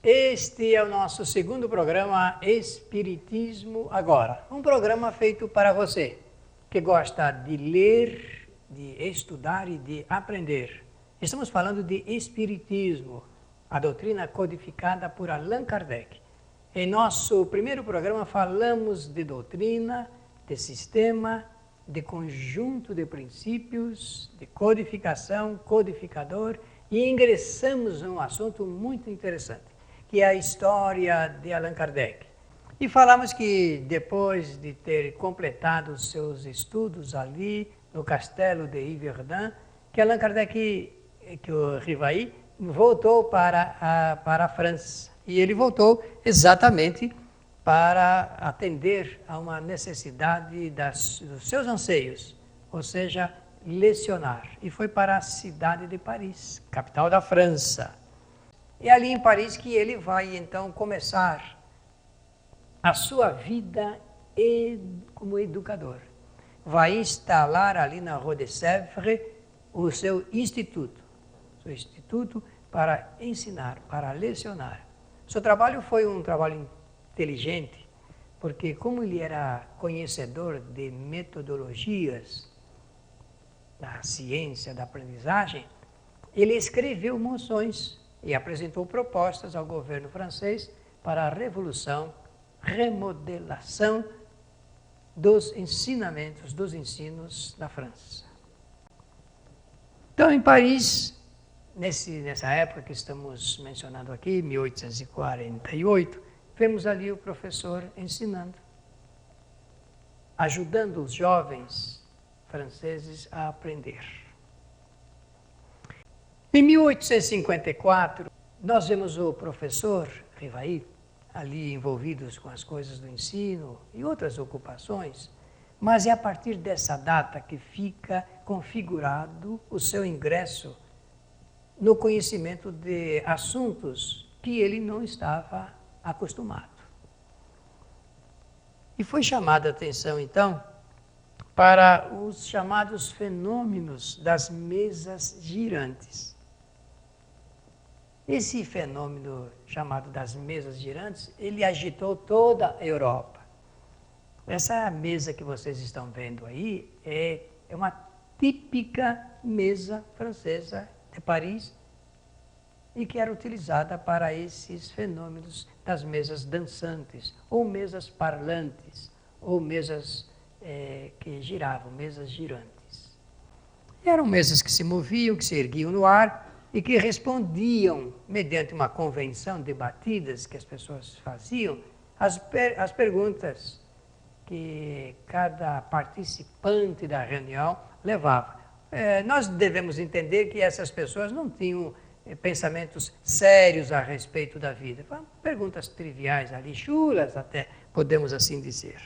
Este é o nosso segundo programa Espiritismo Agora. Um programa feito para você que gosta de ler, de estudar e de aprender. Estamos falando de Espiritismo, a doutrina codificada por Allan Kardec. Em nosso primeiro programa falamos de doutrina, de sistema, de conjunto de princípios, de codificação, codificador, e ingressamos num assunto muito interessante, que é a história de Allan Kardec. E falamos que depois de ter completado os seus estudos ali no castelo de Yverdun, que Allan Kardec, que o Rivaí, voltou para a França. E ele voltou exatamente para atender a uma necessidade dos seus anseios, ou seja, lecionar. E foi para a cidade de Paris, capital da França. É ali em Paris que ele vai então começar a sua vida como educador. Vai instalar ali na Rue de Sèvres o seu instituto para ensinar, para lecionar. Seu trabalho foi um trabalho inteligente, porque como ele era conhecedor de metodologias da ciência, da aprendizagem, ele escreveu moções e apresentou propostas ao governo francês para a revolução, remodelação dos ensinamentos, dos ensinos da França. Então, em Paris, nessa época que estamos mencionando aqui, 1848, vemos ali o professor ensinando, ajudando os jovens franceses a aprender. Em 1854, nós vemos o professor Rivaí ali envolvidos com as coisas do ensino e outras ocupações, mas é a partir dessa data que fica configurado o seu ingresso no conhecimento de assuntos que ele não estava acostumado. E foi chamada a atenção, então, para os chamados fenômenos das mesas girantes. Esse fenômeno chamado das mesas girantes, ele agitou toda a Europa. Essa mesa que vocês estão vendo aí é uma típica mesa francesa de Paris e que era utilizada para esses fenômenos das mesas dançantes, ou mesas parlantes, ou mesas que giravam, mesas girantes. E eram mesas que se moviam, que se erguiam no ar e que respondiam, mediante uma convenção de batidas que as pessoas faziam, as perguntas que cada participante da reunião levava. Nós devemos entender que essas pessoas não tinham pensamentos sérios a respeito da vida. Perguntas triviais ali, chulas até, podemos assim dizer.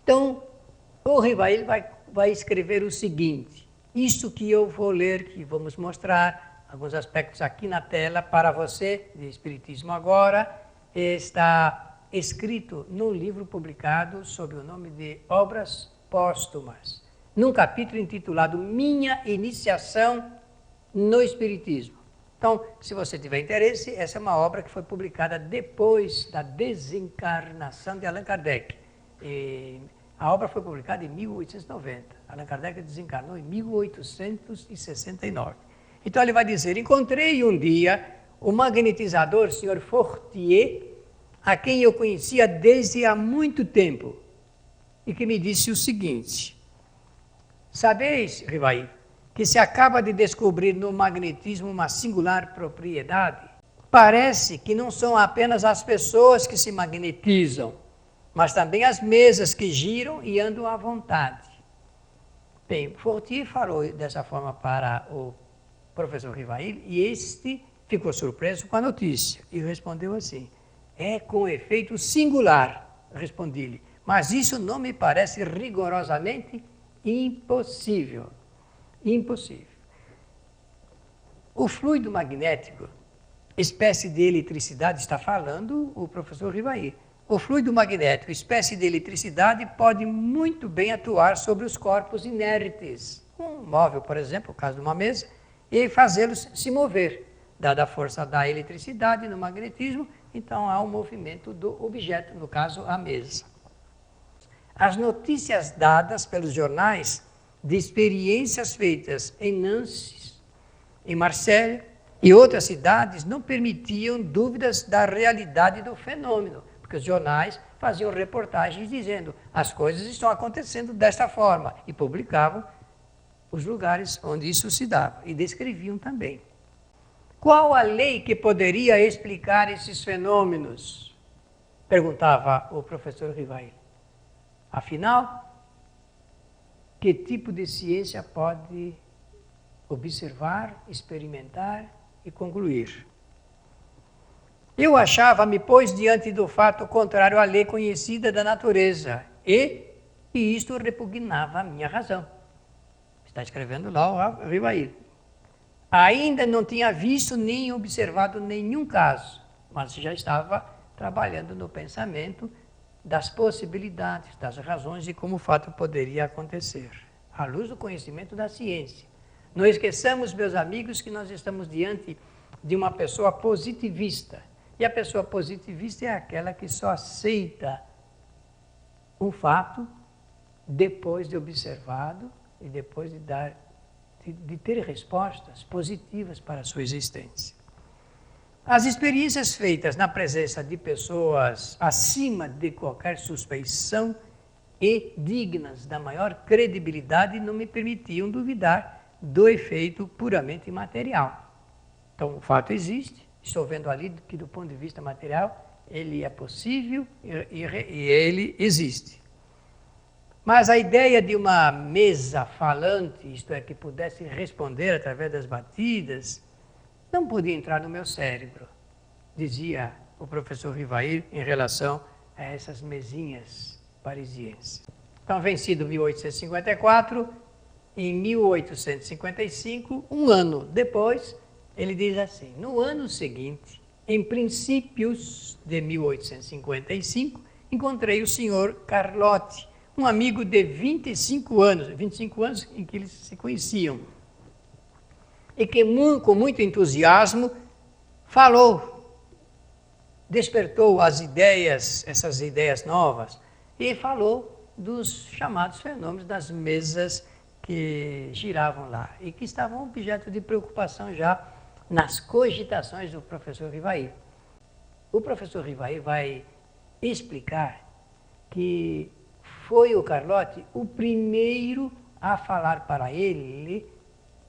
Então, o Rivaí vai escrever o seguinte: isso que eu vou ler, que vamos mostrar alguns aspectos aqui na tela para você, de Espiritismo Agora, está escrito num livro publicado sob o nome de Obras Póstumas, num capítulo intitulado Minha Iniciação no Espiritismo. Então, se você tiver interesse, essa é uma obra que foi publicada depois da desencarnação de Allan Kardec. A obra foi publicada em 1890. Allan Kardec desencarnou em 1869. Então ele vai dizer: encontrei um dia o magnetizador Sr. Fortier, a quem eu conhecia desde há muito tempo, e que me disse o seguinte: sabeis, Rivaí, que se acaba de descobrir no magnetismo uma singular propriedade? Parece que não são apenas as pessoas que se magnetizam, mas também as mesas que giram e andam à vontade. Bem, Fortier falou dessa forma para o professor Rivaí e este ficou surpreso com a notícia e respondeu assim: é com efeito singular, respondi-lhe, mas isso não me parece rigorosamente impossível. Impossível. O fluido magnético, espécie de eletricidade, está falando o professor Rivaí. O fluido magnético, espécie de eletricidade, pode muito bem atuar sobre os corpos inertes. Um móvel, por exemplo, o caso de uma mesa, e fazê-los se mover. dada a força da eletricidade no magnetismo, então há um movimento do objeto, no caso, a mesa. As notícias dadas pelos jornais de experiências feitas em Nancy, em Marselha e outras cidades não permitiam dúvidas da realidade do fenômeno, porque os jornais faziam reportagens dizendo as coisas estão acontecendo desta forma e publicavam os lugares onde isso se dava e descreviam também. Qual a lei que poderia explicar esses fenômenos? Perguntava o professor Rivail. Afinal, que tipo de ciência pode observar, experimentar e concluir? Eu achava-me, pois, diante do fato contrário à lei conhecida da natureza, e isto repugnava a minha razão. Está escrevendo lá o Rivail. Ainda não tinha visto nem observado nenhum caso, mas já estava trabalhando no pensamento das possibilidades, das razões de como o fato poderia acontecer, à luz do conhecimento da ciência. Não esqueçamos, meus amigos, que nós estamos diante de uma pessoa positivista. E a pessoa positivista é aquela que só aceita um fato depois de observado e depois de ter respostas positivas para a sua existência. As experiências feitas na presença de pessoas acima de qualquer suspeição e dignas da maior credibilidade não me permitiam duvidar do efeito puramente material. Então, o fato existe, estou vendo ali que do ponto de vista material ele é possível e ele existe. Mas a ideia de uma mesa falante, isto é, que pudesse responder através das batidas, não podia entrar no meu cérebro, dizia o professor Rivail em relação a essas mesinhas parisienses. Então, vencido 1854, em 1855, um ano depois, ele diz assim: no ano seguinte, em princípios de 1855, encontrei o senhor Carlotti, um amigo de 25 anos em que eles se conheciam, e que com muito entusiasmo falou, despertou as ideias, essas ideias novas, e falou dos chamados fenômenos das mesas que giravam lá, e que estavam objeto de preocupação já nas cogitações do professor Rivail. O professor Rivail vai explicar que foi o Carlotti o primeiro a falar para ele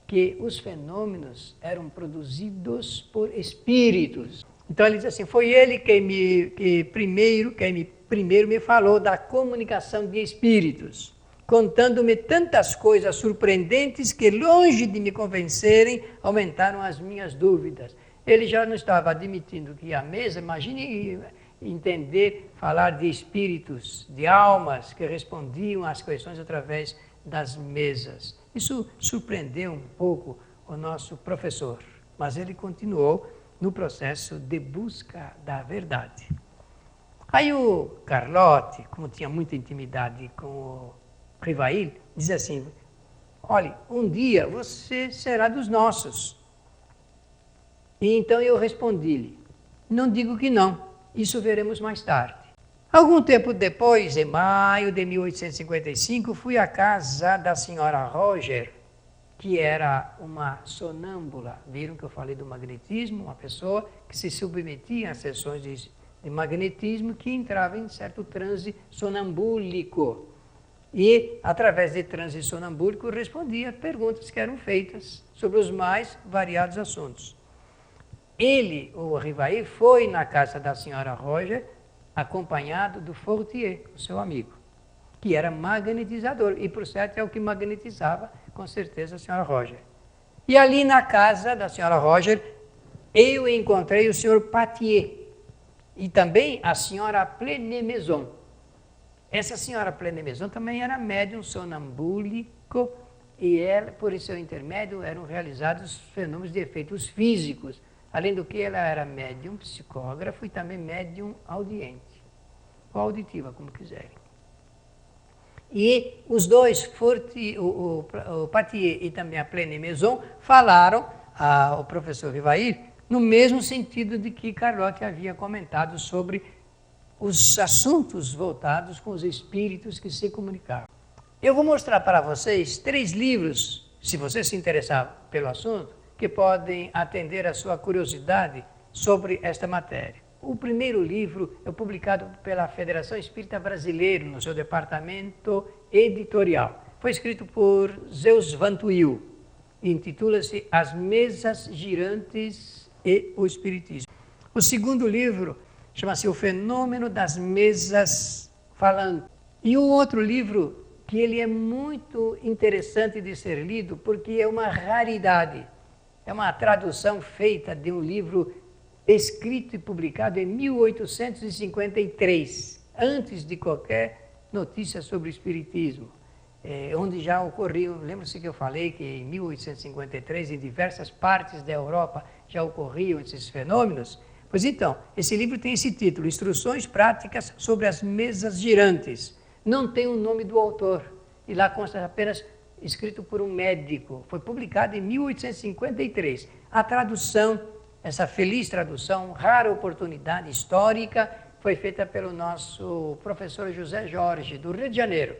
que os fenômenos eram produzidos por espíritos. Então ele diz assim, foi ele que primeiro me falou da comunicação de espíritos, contando-me tantas coisas surpreendentes que, longe de me convencerem, aumentaram as minhas dúvidas. Ele já não estava admitindo que a mesa, imagine entender, falar de espíritos, de almas que respondiam às questões através das mesas. Isso surpreendeu um pouco o nosso professor, mas ele continuou no processo de busca da verdade. Aí o Carlotti, como tinha muita intimidade com o Rivail, diz assim, olha, um dia você será dos nossos. E então eu respondi-lhe, não digo que não, isso veremos mais tarde. Algum tempo depois, em maio de 1855, fui à casa da senhora Roger, que era uma sonâmbula. Viram que eu falei do magnetismo? Uma pessoa que se submetia a sessões de magnetismo, que entrava em certo transe sonambúlico. E, através de transe sonambúlico, respondia a perguntas que eram feitas sobre os mais variados assuntos. Ele, o Rivail, foi na casa da senhora Roger, acompanhado do Fortier, o seu amigo, que era magnetizador, e por certo é o que magnetizava, com certeza, a senhora Roger. E ali na casa da senhora Roger, eu encontrei o senhor Patier, e também a senhora Plenemaison. Essa senhora Plenemaison também era médium sonambúlico, e ela, por seu intermédio, eram realizados fenômenos de efeitos físicos. Além do que, ela era médium psicógrafo e também médium audiente, ou auditiva, como quiserem. E os dois, o Patier e também a Plenemaison, falaram ao professor Rivail no mesmo sentido de que Carlotti havia comentado sobre os assuntos voltados com os espíritos que se comunicavam. Eu vou mostrar para vocês 3 livros, se você se interessar pelo assunto, que podem atender a sua curiosidade sobre esta matéria. O primeiro livro é publicado pela Federação Espírita Brasileira, no seu departamento editorial. Foi escrito por Zeus Van Tuyl e intitula-se As Mesas Girantes e o Espiritismo. O segundo livro chama-se O Fenômeno das Mesas Falantes. E um outro livro que ele é muito interessante de ser lido porque é uma raridade. É uma tradução feita de um livro escrito e publicado em 1853, antes de qualquer notícia sobre o Espiritismo, onde já ocorriam, lembra-se que eu falei que em 1853, em diversas partes da Europa, já ocorriam esses fenômenos? Pois então, esse livro tem esse título, Instruções Práticas sobre as Mesas Girantes. Não tem o nome do autor, e lá consta apenas escrito por um médico. Foi publicado em 1853. A tradução, essa feliz tradução, rara oportunidade histórica, foi feita pelo nosso professor José Jorge, do Rio de Janeiro.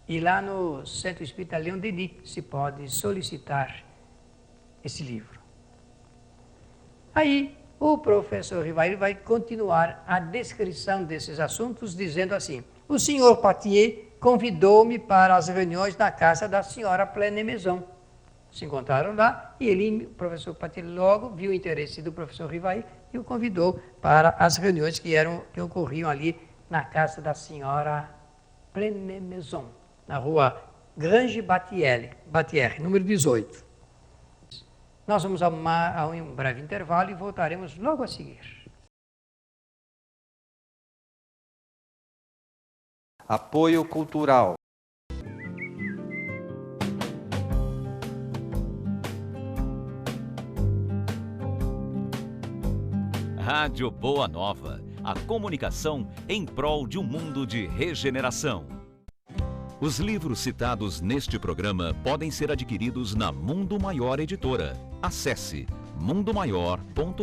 E lá no Centro Espírita Leon Denis se pode solicitar esse livro. Aí, o professor Rivail vai continuar a descrição desses assuntos, dizendo assim: o senhor Patier convidou-me para as reuniões na casa da senhora Pleine-Maison. Se encontraram lá e o professor Patier, logo viu o interesse do professor Rivail e o convidou para as reuniões que ocorriam ali na casa da senhora Pleine-Maison, na rua Grange Battier, número 18. Nós vamos a um breve intervalo e voltaremos logo a seguir. Apoio cultural. Rádio Boa Nova, a comunicação em prol de um mundo de regeneração. Os livros citados neste programa podem ser adquiridos na Mundo Maior Editora. Acesse mundomaior.com.br.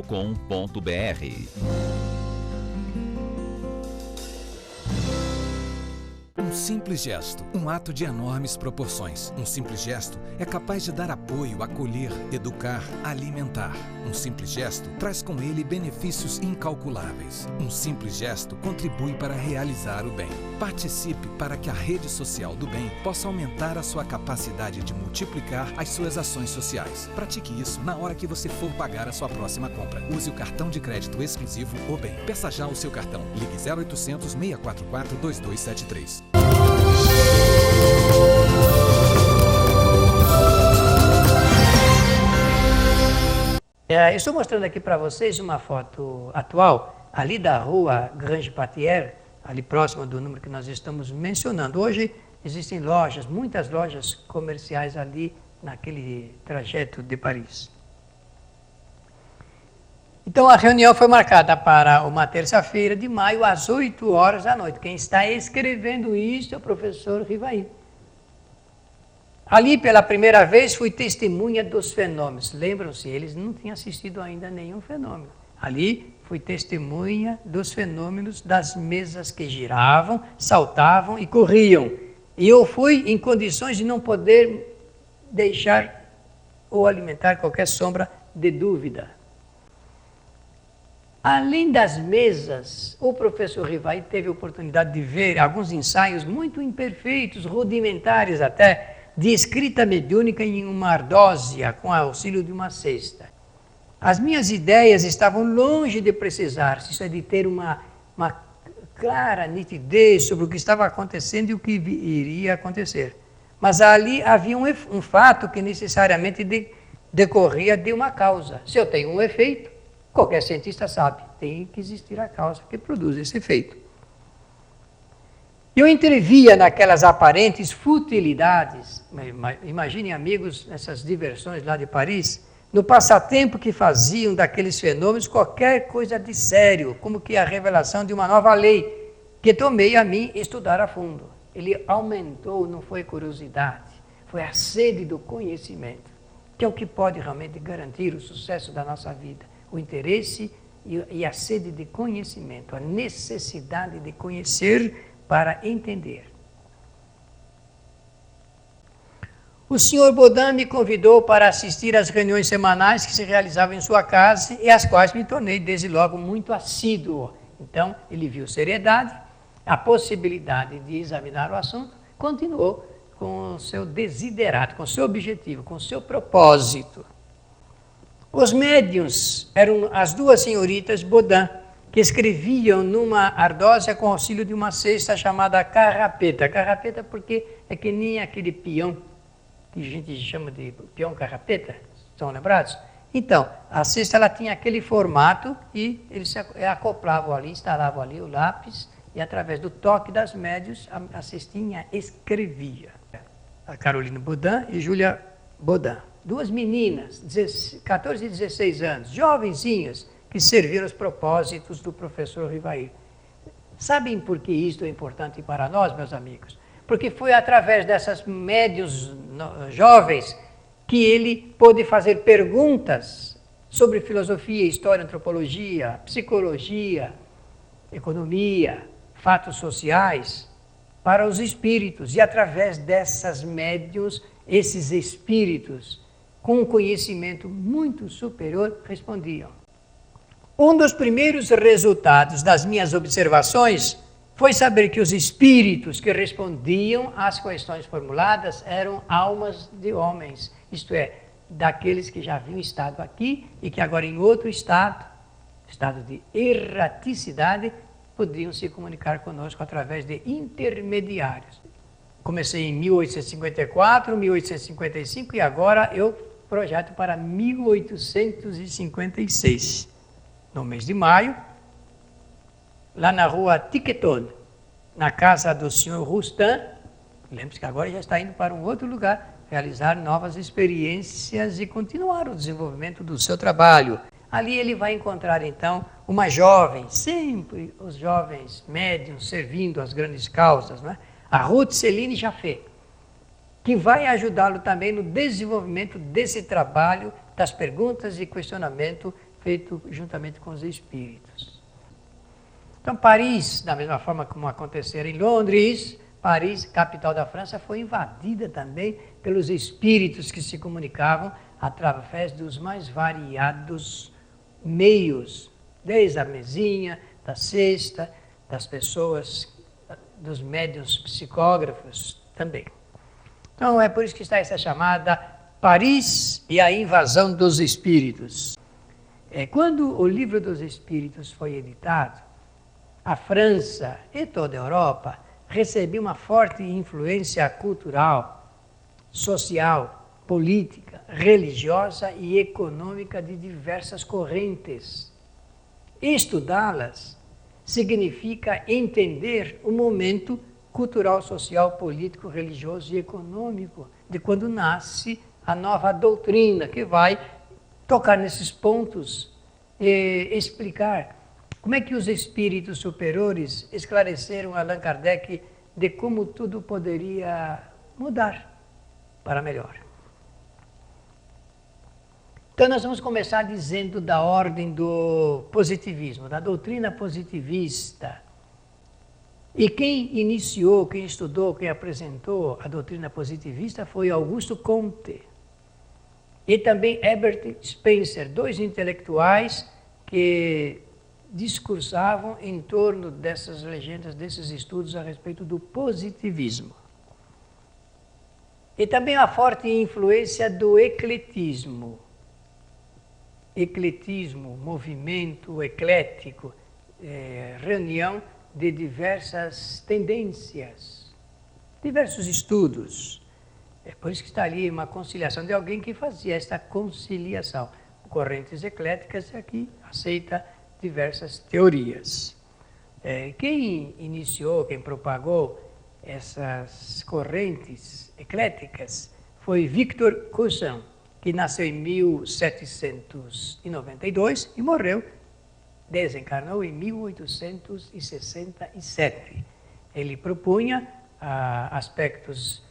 Um simples gesto, um ato de enormes proporções. Um simples gesto é capaz de dar apoio, acolher, educar, alimentar. Um simples gesto traz com ele benefícios incalculáveis. Um simples gesto contribui para realizar o bem. Participe para que a rede social do bem possa aumentar a sua capacidade de multiplicar as suas ações sociais. Pratique isso na hora que você for pagar a sua próxima compra. Use o cartão de crédito exclusivo O Bem. Peça já o seu cartão. Ligue 0800 644 2273. Eu estou mostrando aqui para vocês uma foto atual, ali da rua Grange Battier, ali próximo do número que nós estamos mencionando. Hoje existem lojas, muitas lojas comerciais ali naquele trajeto de Paris. Então a reunião foi marcada para uma terça-feira de maio, às 8 horas da noite. Quem está escrevendo isso é o professor Rivail. Ali, pela primeira vez, fui testemunha dos fenômenos. Lembram-se, eles não tinham assistido ainda a nenhum fenômeno. Ali, fui testemunha dos fenômenos das mesas que giravam, saltavam e corriam. E eu fui em condições de não poder deixar ou alimentar qualquer sombra de dúvida. Além das mesas, o professor Rivail teve a oportunidade de ver alguns ensaios muito imperfeitos, rudimentares até, de escrita mediúnica em uma ardósia, com auxílio de uma cesta. As minhas ideias estavam longe de precisar, isso é, de ter uma clara nitidez sobre o que estava acontecendo e o que iria acontecer. Mas ali havia um fato que necessariamente decorria de uma causa. Se eu tenho um efeito, qualquer cientista sabe, tem que existir a causa que produz esse efeito. Eu entrevia naquelas aparentes futilidades, imaginem amigos, nessas diversões lá de Paris, no passatempo que faziam daqueles fenômenos qualquer coisa de sério, como que a revelação de uma nova lei, que tomei a mim estudar a fundo. Ele aumentou, não foi curiosidade, foi a sede do conhecimento. que é o que pode realmente garantir o sucesso da nossa vida. O interesse e a sede de conhecimento, a necessidade de conhecer para entender. O senhor Baudin me convidou para assistir às reuniões semanais que se realizavam em sua casa e às quais me tornei desde logo muito assíduo. Então, ele viu seriedade, a possibilidade de examinar o assunto, continuou com o seu desiderato, com o seu objetivo, com o seu propósito. Os médiuns eram as duas senhoritas Baudin, que escreviam numa ardósia com auxílio de uma cesta chamada carrapeta. Carrapeta porque é que nem aquele peão, que a gente chama de peão carrapeta, estão lembrados? Então, a cesta ela tinha aquele formato e eles se acoplavam ali, instalavam ali o lápis e através do toque das médios a cestinha escrevia. A Carolina Baudin e Júlia Baudin. Duas meninas, 14 e 16 anos, jovenzinhas, que serviram os propósitos do professor Rivail. Sabem por que isto é importante para nós, meus amigos? Porque foi através dessas médios jovens que ele pôde fazer perguntas sobre filosofia, história, antropologia, psicologia, economia, fatos sociais, para os espíritos. E através dessas médios, esses espíritos, com um conhecimento muito superior, respondiam. Um dos primeiros resultados das minhas observações foi saber que os espíritos que respondiam às questões formuladas eram almas de homens, isto é, daqueles que já haviam estado aqui e que agora em outro estado de erraticidade, podiam se comunicar conosco através de intermediários. Comecei em 1854, 1855 e agora eu projeto para 1856. No mês de maio, lá na rua Tiqueton, na casa do senhor Roustan, lembre-se que agora já está indo para um outro lugar, realizar novas experiências e continuar o desenvolvimento do seu trabalho. Ali ele vai encontrar, então, uma jovem, sempre os jovens médiuns servindo às grandes causas, né? A Ruth Celine Jaffé, que vai ajudá-lo também no desenvolvimento desse trabalho, das perguntas e questionamento feito juntamente com os espíritos. Então, Paris, da mesma forma como aconteceu em Londres, Paris, capital da França, foi invadida também pelos espíritos que se comunicavam através dos mais variados meios, desde a mesinha, da cesta, das pessoas, dos médiuns psicógrafos também. Então, é por isso que está essa chamada Paris e a invasão dos espíritos. Quando o Livro dos Espíritos foi editado, a França e toda a Europa recebiam uma forte influência cultural, social, política, religiosa e econômica de diversas correntes. Estudá-las significa entender o momento cultural, social, político, religioso e econômico de quando nasce a nova doutrina, que vai tocar nesses pontos e explicar como é que os espíritos superiores esclareceram a Allan Kardec de como tudo poderia mudar para melhor. Então nós vamos começar dizendo da ordem do positivismo, da doutrina positivista. E quem iniciou, quem estudou, quem apresentou a doutrina positivista foi Augusto Comte e também Herbert Spencer, dois intelectuais que discursavam em torno dessas legendas, desses estudos a respeito do positivismo. E também a forte influência do ecletismo. Ecletismo, movimento eclético, reunião de diversas tendências, diversos estudos. É por isso que está ali uma conciliação de alguém que fazia esta conciliação. Correntes ecléticas aqui aceita diversas teorias. Quem iniciou, quem propagou essas correntes ecléticas foi Victor Cousin, que nasceu em 1792 e morreu, desencarnou em 1867. Ele propunha aspectos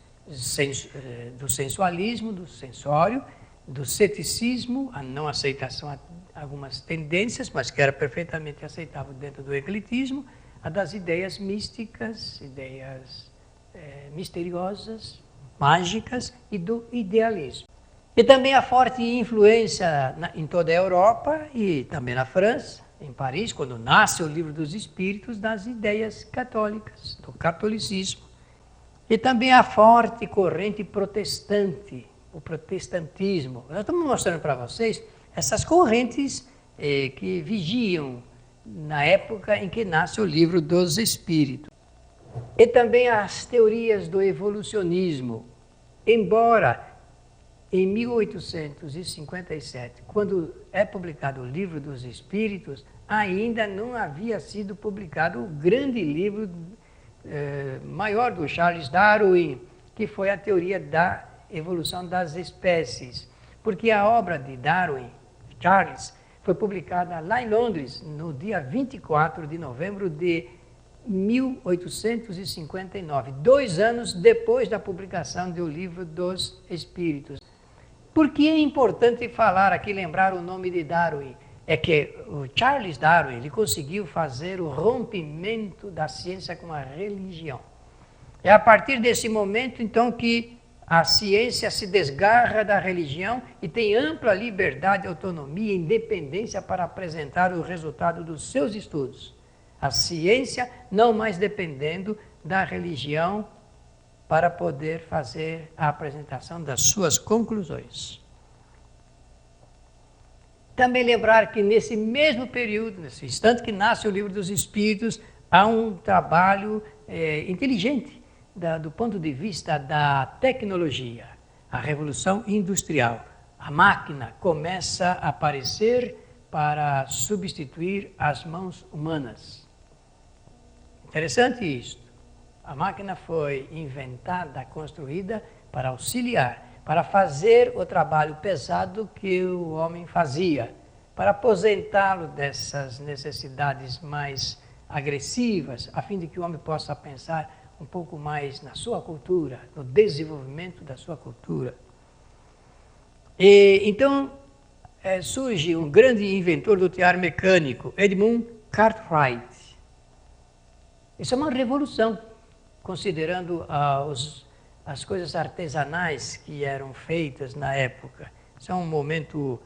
do sensualismo, do sensório, do ceticismo, a não aceitação a algumas tendências, mas que era perfeitamente aceitável dentro do ecletismo, a das ideias místicas, ideias misteriosas, mágicas e do idealismo. E também a forte influência em toda a Europa e também na França, em Paris, quando nasce o Livro dos Espíritos, das ideias católicas, do catolicismo. E também a forte corrente protestante, o protestantismo. Nós estamos mostrando para vocês essas correntes que vigiam na época em que nasce o Livro dos Espíritos. E também as teorias do evolucionismo. Embora em 1857, quando é publicado o Livro dos Espíritos, ainda não havia sido publicado o grande livro maior do Charles Darwin, que foi a teoria da evolução das espécies. Porque a obra de Darwin, Charles, foi publicada lá em Londres, no dia 24 de novembro de 1859, 2 anos depois da publicação do Livro dos Espíritos. Por que é importante falar aqui, lembrar o nome de Darwin? É que o Charles Darwin ele conseguiu fazer o rompimento da ciência com a religião. É a partir desse momento, então, que a ciência se desgarra da religião e tem ampla liberdade, autonomia e independência para apresentar o resultado dos seus estudos. A ciência não mais dependendo da religião para poder fazer a apresentação das suas conclusões. Também lembrar que nesse mesmo período, nesse instante que nasce o Livro dos Espíritos, há um trabalho inteligente do ponto de vista da tecnologia, a Revolução Industrial. A máquina começa a aparecer para substituir as mãos humanas. Interessante isto. A máquina foi inventada, construída para auxiliar, para fazer o trabalho pesado que o homem fazia, para aposentá-lo dessas necessidades mais agressivas, a fim de que o homem possa pensar um pouco mais na sua cultura, no desenvolvimento da sua cultura. E então surge um grande inventor do tear mecânico, Edmund Cartwright. Isso é uma revolução, considerando as coisas artesanais que eram feitas na época. Isso é um momento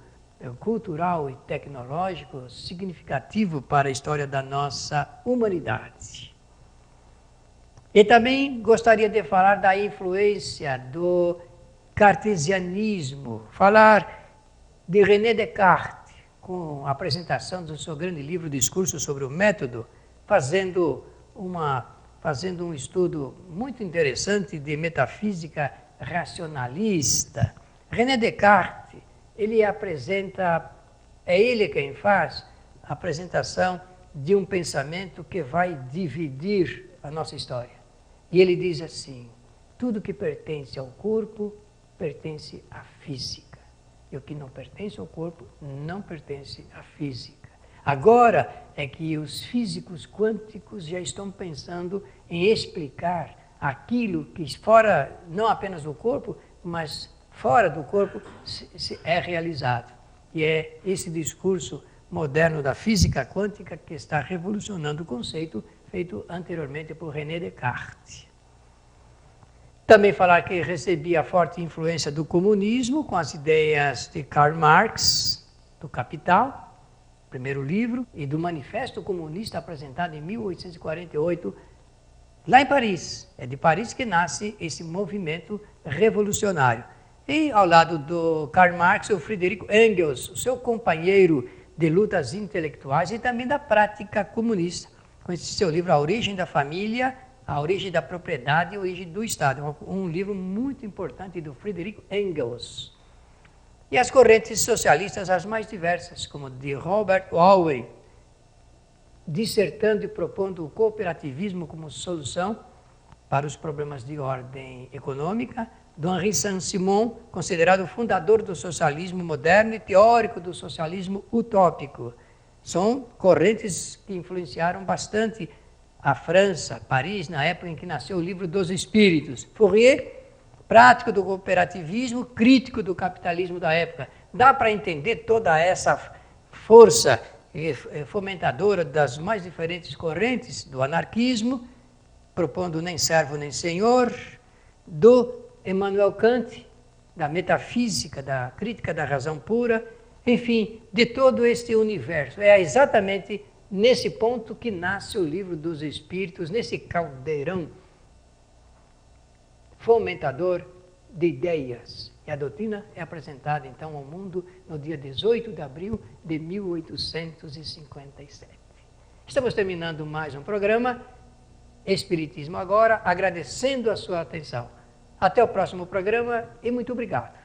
cultural e tecnológico significativo para a história da nossa humanidade. E também gostaria de falar da influência do cartesianismo, falar de René Descartes, com a apresentação do seu grande livro Discurso sobre o Método, fazendo um estudo muito interessante de metafísica racionalista. René Descartes, ele apresenta, é ele quem faz a apresentação de um pensamento que vai dividir a nossa história. E ele diz assim: tudo que pertence ao corpo pertence à física. E o que não pertence ao corpo não pertence à física. Agora é que os físicos quânticos já estão pensando em explicar aquilo que fora, não apenas do corpo, mas fora do corpo é realizado. E é esse discurso moderno da física quântica que está revolucionando o conceito feito anteriormente por René Descartes. Também falar que recebia forte influência do comunismo com as ideias de Karl Marx, do Capital, primeiro livro, e do Manifesto Comunista apresentado em 1848, lá em Paris. É de Paris que nasce esse movimento revolucionário. E ao lado do Karl Marx, o Friedrich Engels, o seu companheiro de lutas intelectuais e também da prática comunista, com esse seu livro A Origem da Família, A Origem da Propriedade e a Origem do Estado. Um livro muito importante do Friedrich Engels. E as correntes socialistas as mais diversas, como de Robert Owen, dissertando e propondo o cooperativismo como solução para os problemas de ordem econômica, do Henri Saint-Simon, considerado o fundador do socialismo moderno e teórico do socialismo utópico. São correntes que influenciaram bastante a França, Paris, na época em que nasceu o Livro dos Espíritos. Fourier, prático do cooperativismo, crítico do capitalismo da época. Dá para entender toda essa força fomentadora das mais diferentes correntes do anarquismo, propondo nem servo nem senhor, do Immanuel Kant, da metafísica, da crítica da razão pura, enfim, de todo este universo. É exatamente nesse ponto que nasce o Livro dos Espíritos, nesse caldeirão fomentador de ideias. E a doutrina é apresentada, então, ao mundo no dia 18 de abril de 1857. Estamos terminando mais um programa, Espiritismo Agora, agradecendo a sua atenção. Até o próximo programa e muito obrigado.